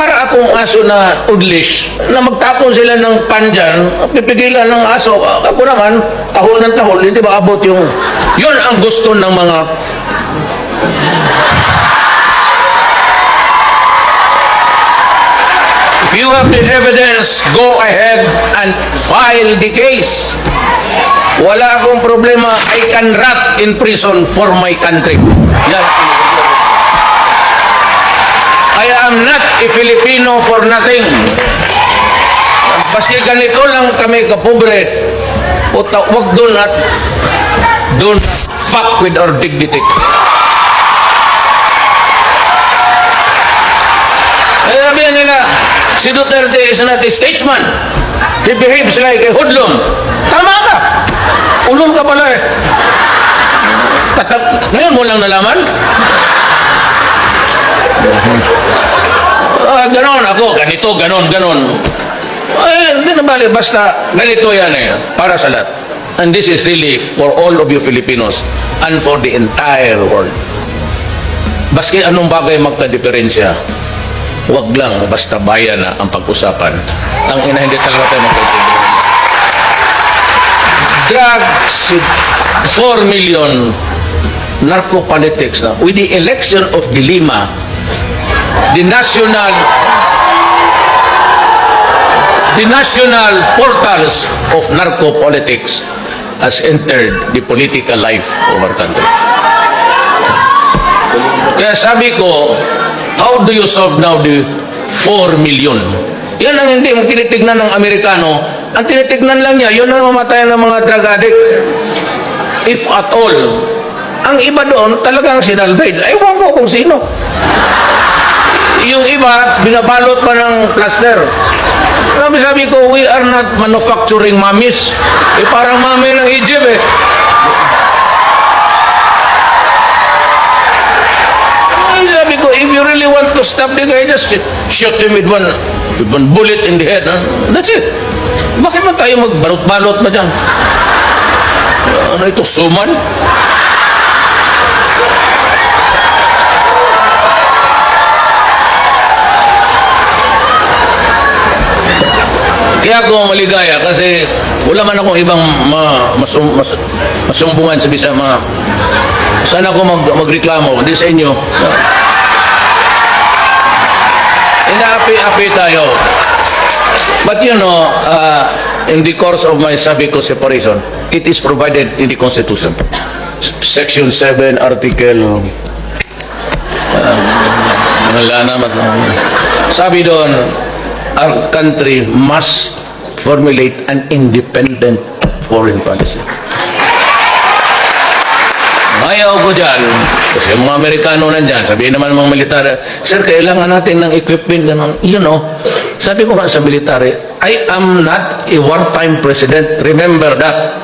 para akong aso na udlis, na magtapon sila ng pandyan, pipigilan ng aso. Ako naman, tahol ng tahol, hindi ba abot yung... Yun ang gusto ng mga... If you have the evidence, go ahead and file the case. Wala akong problema. I can rot in prison for my country. Yan. I am not a Filipino for nothing. Basta ganito lang kami kapobre. Wag don't fuck with our dignity. Kaya sabihin nila, si Duterte is not a statesman. He behaves like a hoodlum. Tama ka. Ulong ka pala eh. Ngayon mo lang nalaman? Ganon ako, ganito, ganon. Ay, hindi na bali, basta ganito yan eh, para sa lahat. And this is really for all of you Filipinos and for the entire world. Baski anong bagay magka-diferensya, wag lang basta bayan na ang pag-usapan. Ang ina, hindi talaga tayo magkaintindihan. Drugs, 4 million narco-politics na. With the election of the Lima, the national portals of narco-politics has entered the political life of our country. Kaya sabi ko, how do you solve now the 4 million? Yan ang hindi mo tinitignan ng Amerikano. Ang tinitignan lang niya, yun ang mamatayan ng mga drug addict. If at all. Ang iba doon, talagang sinalvage. Ewan ko kung sino. Yung iba, binabalot pa ng plaster. Sabi ko, we are not manufacturing mummies. Eh, parang mummy ng Egypt eh. Sabi ko, if you really want to stop the guy, just shoot him with one bullet in the head. Huh? That's it. Bakit man tayo magbalot-balot ba dyan? Ano ito, suman? Kaya ako maligaya kasi wala man akong ibang masumbungan sa bisa sana ako magreklamo hindi sa inyo. Inaapi-api tayo. But you know, in the course of my sabi ko separation, it is provided in the Constitution. Section 7, Article sabi doon, our country must formulate an independent foreign policy. Ayaw ko dyan. Kasi mga Amerikano nandyan, sabihin naman mga militar, sir, kailangan natin ng equipment. Ganun. You know, sabi ko nga sa military, I am not a wartime president. Remember that.